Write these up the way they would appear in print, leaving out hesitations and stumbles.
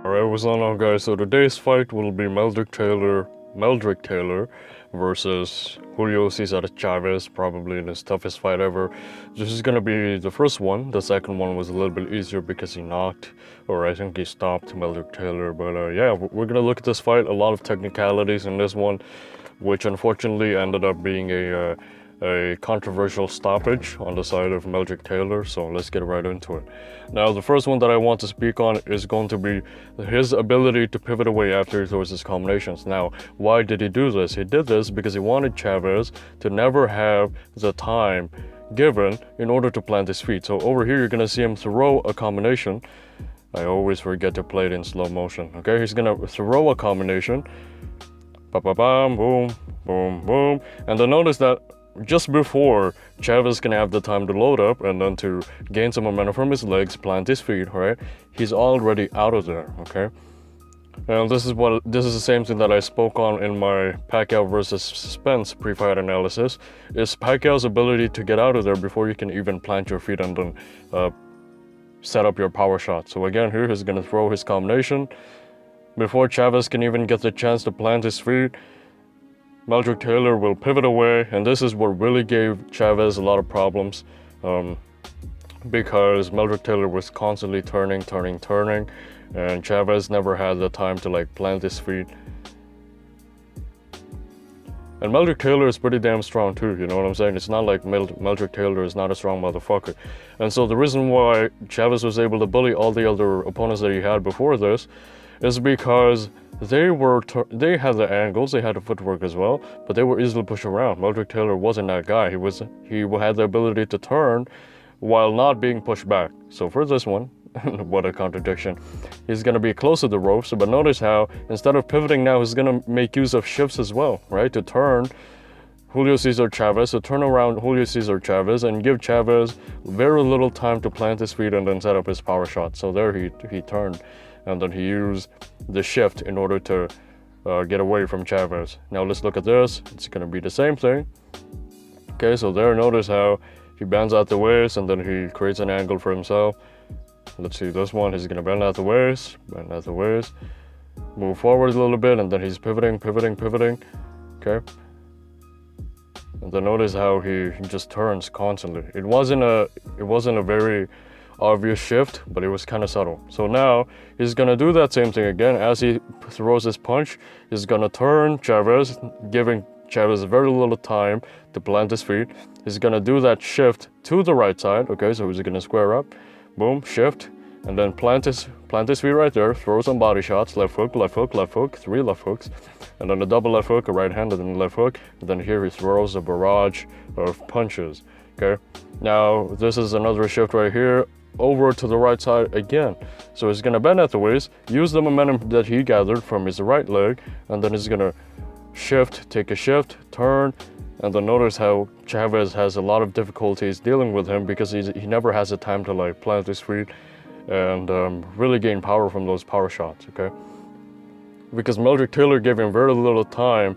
Alright, what's going on, guys? So today's fight will be Meldrick Taylor versus Julio Cesar Chavez, probably in his toughest fight ever. This is gonna be the first one. The second one was a little bit easier because he knocked, or I think he stopped Meldrick Taylor. But yeah, we're gonna look at this fight. A lot of technicalities in this one, which unfortunately ended up being a controversial stoppage on the side of Meldrick Taylor, so let's get right into it. Now, the first one that I want to speak on is going to be his ability to pivot away after he throws his combinations. Now, why did he do this? He did this because he wanted Chavez to never have the time given in order to plant his feet. So over here, you're going to see him throw a combination. I always forget to play it in slow motion. Okay, he's going to throw a combination. Ba-ba-bam, boom, boom, boom. And then notice that just before Chavez can have the time to load up and then to gain some momentum from his legs, plant his feet, right? He's already out of there, okay? And this is the same thing that I spoke on in my Pacquiao versus Spence pre-fight analysis, is Pacquiao's ability to get out of there before you can even plant your feet and then set up your power shot. So again, here he's gonna throw his combination. Before Chavez can even get the chance to plant his feet, Meldrick Taylor will pivot away, and this is what really gave Chavez a lot of problems because Meldrick Taylor was constantly turning, and Chavez never had the time to like plant his feet. And Meldrick Taylor is pretty damn strong too, you know what I'm saying? It's not like Meldrick Taylor is not a strong motherfucker. And so the reason why Chavez was able to bully all the other opponents that he had before this is because they had the angles, they had the footwork as well, but they were easily pushed around. Meldrick Taylor wasn't that guy. He had the ability to turn while not being pushed back. So for this one, what a contradiction. He's gonna be close to the ropes, but notice how instead of pivoting now, he's gonna make use of shifts as well, right? To turn Julio Cesar Chavez, to turn around Julio Cesar Chavez and give Chavez very little time to plant his feet and then set up his power shot. So there he turned, and then he used the shift in order to get away from Chavez. Now let's look at this. It's gonna be the same thing. Okay, so there, notice how he bends out the waist and then he creates an angle for himself. Let's see this one. He's gonna bend out the waist, move forward a little bit, and then he's pivoting. Okay. And then notice how he just turns constantly. It wasn't a very obvious shift, but it was kind of subtle. So now he's gonna do that same thing again. As he throws his punch, he's gonna turn Chavez, giving Chavez very little time to plant his feet. He's gonna do that shift to the right side. Okay, so he's gonna square up, boom, shift, and then plant his feet right there, throw some body shots, left hook, 3 left hooks, and then a double left hook, a right hand, and then left hook, and then here he throws a barrage of punches. Okay, now this is another shift right here, over to the right side again. So he's gonna bend at the waist, use the momentum that he gathered from his right leg, and then he's gonna shift, take a shift, turn, and then notice how Chavez has a lot of difficulties dealing with him because he never has the time to like plant his feet and really gain power from those power shots, okay? Because Meldrick Taylor gave him very little time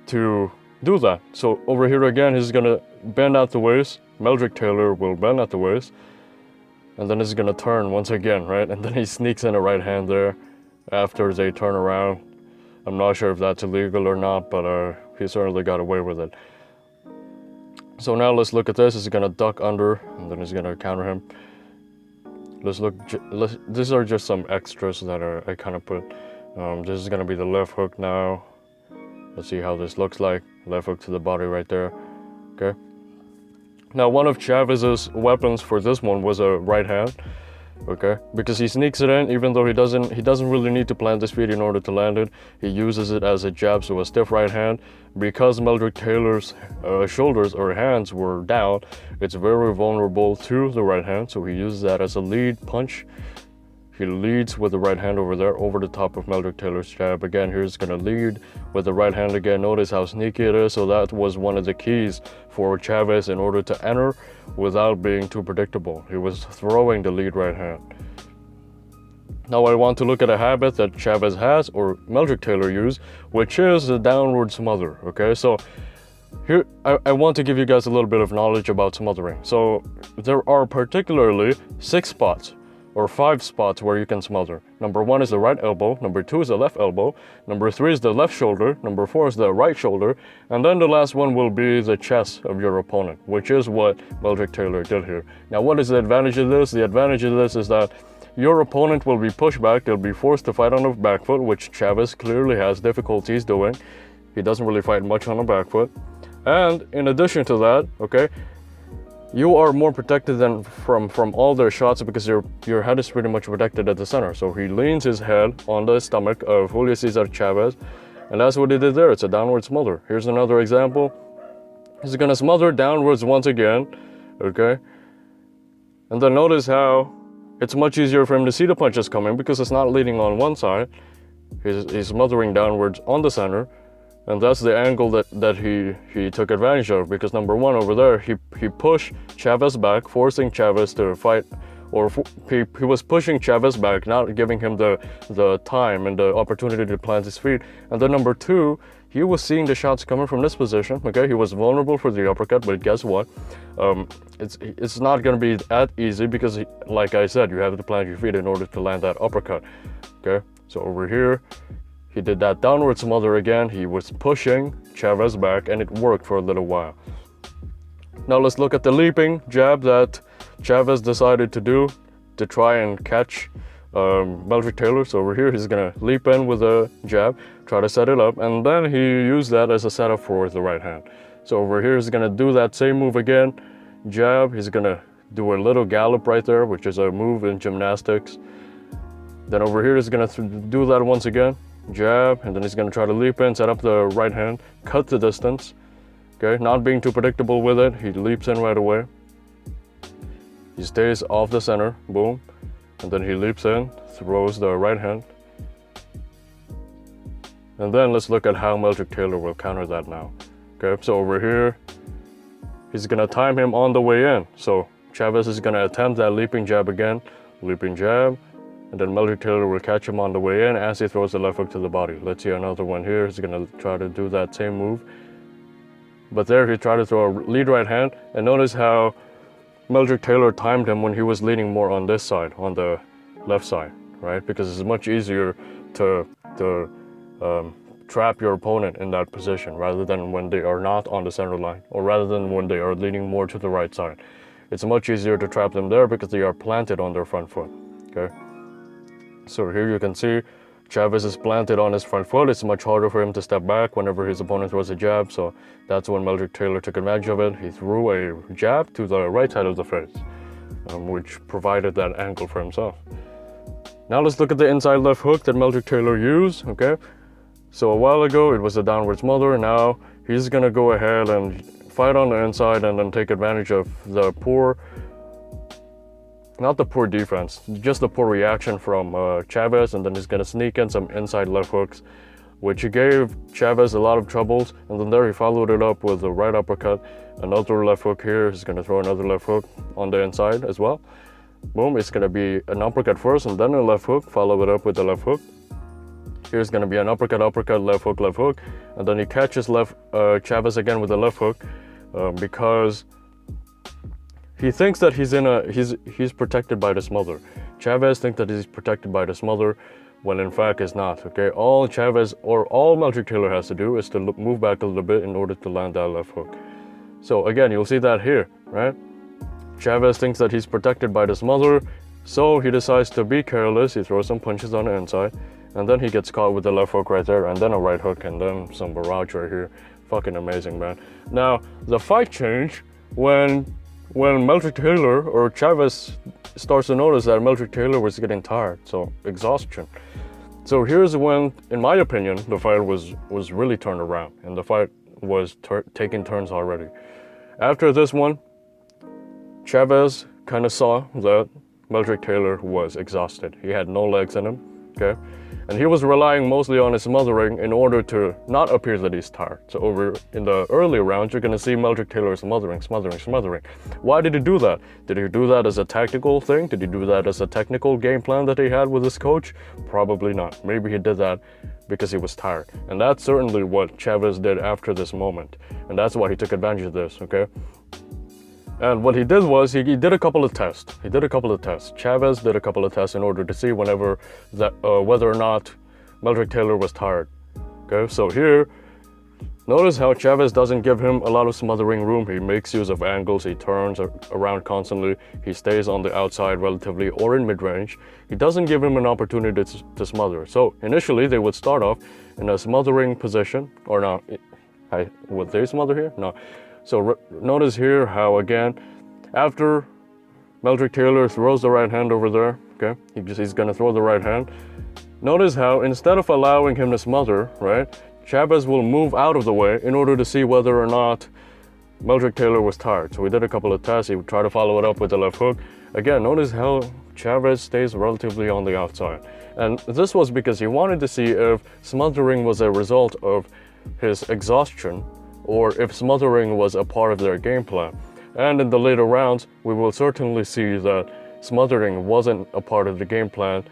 to do that. So over here again, he's gonna bend at the waist. Meldrick Taylor will bend at the waist, and then he's gonna turn once again, right? And then he sneaks in a right hand there after they turn around. I'm not sure if that's illegal or not, but he certainly got away with it. So now let's look at this. He's gonna duck under, and then he's gonna counter him. These are just some extras that I kind of put. This is gonna be the left hook now. Let's see how this looks like. Left hook to the body right there, okay? Now, one of Chavez's weapons for this one was a right hand, okay? Because he sneaks it in, even though he doesn't really need to plant his feet in order to land it. He uses it as a jab, so a stiff right hand. Because Meldrick Taylor's shoulders or hands were down, it's very vulnerable to the right hand, so he uses that as a lead punch. He leads with the right hand over there, over the top of Meldrick Taylor's jab. Again, here's gonna lead with the right hand again. Notice how sneaky it is. So that was one of the keys for Chavez in order to enter without being too predictable. He was throwing the lead right hand. Now I want to look at a habit that Chavez has, or Meldrick Taylor used, which is the downward smother, okay? So here, I want to give you guys a little bit of knowledge about smothering. So there are particularly 6 spots or 5 spots where you can smother. Number 1 is the right elbow, number 2 is the left elbow, number 3 is the left shoulder, number 4 is the right shoulder, and then the last one will be the chest of your opponent, which is what Meldrick Taylor did here. Now, what is the advantage of this? The advantage of this is that your opponent will be pushed back, they'll be forced to fight on the back foot, which Chavez clearly has difficulties doing. He doesn't really fight much on the back foot. And in addition to that, okay, you are more protected than from all their shots because your head is pretty much protected at the center. So he leans his head on the stomach of Julio Cesar Chavez, and that's what he did there. It's a downward smother. Here's another example. He's gonna smother downwards once again, okay? And then notice how it's much easier for him to see the punches coming because it's not leaning on one side. He's smothering downwards on the center. And that's the angle that he took advantage of, because number 1 over there, he pushed Chavez back, forcing Chavez to fight, or he was pushing Chavez back, not giving him the time and the opportunity to plant his feet. And then number 2, he was seeing the shots coming from this position, okay? He was vulnerable for the uppercut, but guess what? It's not gonna be that easy because, like I said, you have to plant your feet in order to land that uppercut, okay? So over here, he did that downward smother again. He was pushing Chavez back, and it worked for a little while. Now let's look at the leaping jab that Chavez decided to do to try and catch Meldrick Taylor. So over here, he's gonna leap in with a jab, try to set it up, and then he used that as a setup for the right hand. So over here, he's gonna do that same move again, jab. He's gonna do a little gallop right there, which is a move in gymnastics. Then over here, he's gonna do that once again, jab, and then he's going to try to leap in, set up the right hand, cut the distance, okay, not being too predictable with it. He leaps in right away, he stays off the center, boom, and then he leaps in, throws the right hand. And then let's look at how Meldrick Taylor will counter that now. Okay, so over here, he's going to time him on the way in. So Chavez is going to attempt that leaping jab again, leaping jab, and then Meldrick Taylor will catch him on the way in as he throws the left hook to the body. Let's see another one here. He's gonna try to do that same move. But there he tried to throw a lead right hand, and notice how Meldrick Taylor timed him when he was leaning more on this side, on the left side, right? Because it's much easier to trap your opponent in that position rather than when they are not on the center line, or rather than when they are leaning more to the right side. It's much easier to trap them there because they are planted on their front foot, okay? So here you can see Chavez is planted on his front foot. It's much harder for him to step back whenever his opponent throws a jab. So that's when Meldrick Taylor took advantage of it. He threw a jab to the right side of the face, which provided that angle for himself. Now let's look at the inside left hook that Meldrick Taylor used, okay? So a while ago, it was a downward smother. Now he's gonna go ahead and fight on the inside and then take advantage of the poor, not the poor defense, just the poor reaction from Chavez, and then he's gonna sneak in some inside left hooks, which gave Chavez a lot of troubles. And then there he followed it up with a right uppercut, another left hook here. He's gonna throw another left hook on the inside as well. Boom, it's gonna be an uppercut first and then a left hook, follow it up with the left hook. Here's gonna be an uppercut, uppercut, left hook, and then he catches Chavez again with the left hook because he thinks that he's protected by the smother. Chavez thinks that he's protected by the smother, when in fact it's not, okay? All Chavez, or all Meldrick Taylor has to do is to move back a little bit in order to land that left hook. So again, you'll see that here, right? Chavez thinks that he's protected by the smother, so he decides to be careless. He throws some punches on the inside, and then he gets caught with the left hook right there, and then a right hook, and then some barrage right here. Fucking amazing, man. Now, the fight changed when Meldrick Taylor, or Chavez, starts to notice that Meldrick Taylor was getting tired, so exhaustion. So here's when, in my opinion, the fight was really turned around, and the fight was taking turns already. After this one, Chavez kind of saw that Meldrick Taylor was exhausted. He had no legs in him, okay? And he was relying mostly on his smothering in order to not appear that he's tired. So over in the early rounds, you're gonna see Meldrick Taylor smothering. Why did he do that? Did he do that as a tactical thing? Did he do that as a technical game plan that he had with his coach? Probably not. Maybe he did that because he was tired. And that's certainly what Chavez did after this moment. And that's why he took advantage of this, okay? And what he did was he did a couple of tests. Chavez did a couple of tests in order to see whether or not Meldrick Taylor was tired. Okay, so here, notice how Chavez doesn't give him a lot of smothering room. He makes use of angles. He turns around constantly. He stays on the outside relatively or in mid-range. He doesn't give him an opportunity to smother. So initially, they would start off in a smothering position, or not. Would they smother here? No. So notice here how, again, after Meldrick Taylor throws the right hand over there, okay, he's going to throw the right hand. Notice how instead of allowing him to smother, right, Chavez will move out of the way in order to see whether or not Meldrick Taylor was tired. So we did a couple of tests. He would try to follow it up with the left hook. Again, notice how Chavez stays relatively on the outside. And this was because he wanted to see if smothering was a result of his exhaustion or if smothering was a part of their game plan. And in the later rounds, we will certainly see that smothering wasn't a part of the game plan.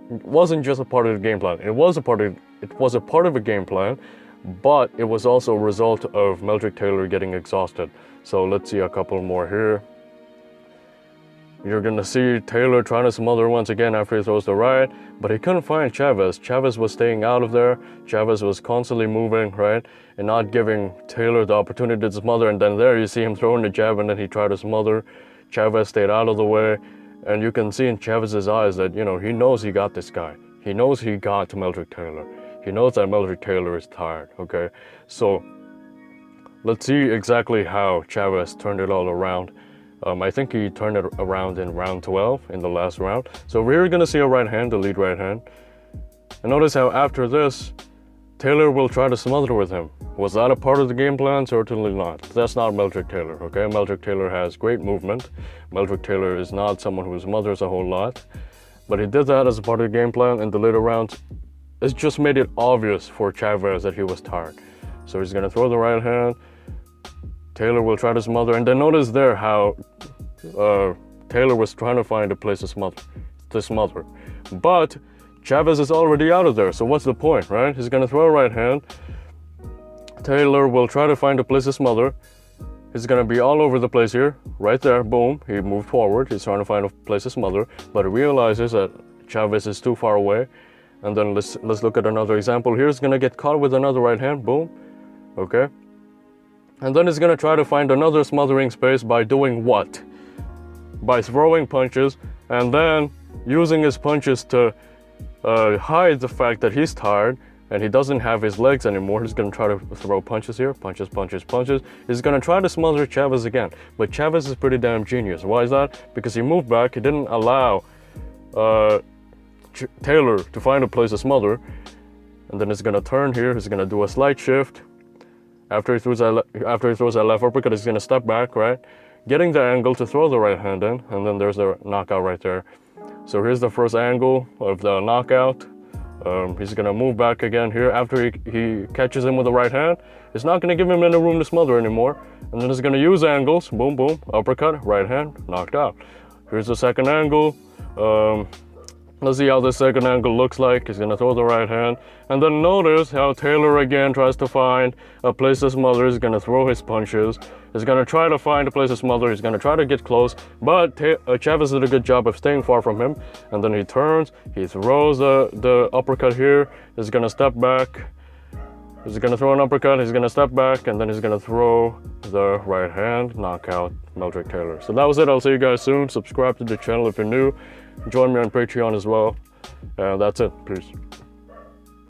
It wasn't just a part of the game plan. It was a part of a game plan, but it was also a result of Meldrick Taylor getting exhausted. So let's see a couple more here. You're gonna see Taylor trying to smother once again after he throws the right, but he couldn't find Chavez. Chavez was staying out of there. Chavez was constantly moving, right? And not giving Taylor the opportunity to smother. And then there you see him throwing the jab and then he tried to smother. Chavez stayed out of the way. And you can see in Chavez's eyes that, you know, he knows he got this guy. He knows he got to Meldrick Taylor. He knows that Meldrick Taylor is tired, okay? So let's see exactly how Chavez turned it all around. I think he turned it around in round 12, in the last round. So we're gonna see a right hand, the lead right hand. And notice how after this, Taylor will try to smother with him. Was that a part of the game plan? Certainly not. That's not Meldrick Taylor, okay? Meldrick Taylor has great movement. Meldrick Taylor is not someone who smothers a whole lot. But he did that as a part of the game plan in the later rounds. It just made it obvious for Chavez that he was tired. So he's gonna throw the right hand. Taylor will try to smother, and then notice there how Taylor was trying to find a place to smother. But Chavez is already out of there, so what's the point, right? He's gonna throw a right hand. Taylor will try to find a place to smother. He's gonna be all over the place here, right there, boom. He moved forward, he's trying to find a place to smother, but he realizes that Chavez is too far away. And then let's look at another example. Here he's gonna get caught with another right hand, boom, okay? And then he's gonna try to find another smothering space by doing what? By throwing punches and then using his punches to hide the fact that he's tired and he doesn't have his legs anymore. He's gonna try to throw punches here, punches. He's gonna try to smother Chavez again, but Chavez is pretty damn genius. Why is that? Because he moved back, he didn't allow Taylor to find a place to smother, and then he's gonna turn here, he's gonna do a slight shift. After he throws that left uppercut, he's gonna step back, right? Getting the angle to throw the right hand in, and then there's the knockout right there. So here's the first angle of the knockout. He's gonna move back again here after he catches him with the right hand. It's not gonna give him any room to smother anymore. And then he's gonna use angles, boom, boom, uppercut, right hand, knocked out. Here's the second angle. Let's see how the second angle looks like. He's gonna throw the right hand. And then notice how Taylor again tries to find a place to smother. He's gonna throw his punches. He's gonna try to find a place to smother. He's gonna try to get close, but Chavez did a good job of staying far from him. And then he turns, he throws the uppercut here. He's gonna step back. He's gonna throw an uppercut, he's gonna step back, and then he's gonna throw the right hand, knockout Meldrick Taylor. So that was it. I'll see you guys soon. Subscribe to the channel if you're new. Join me on Patreon as well. And that's it. Peace.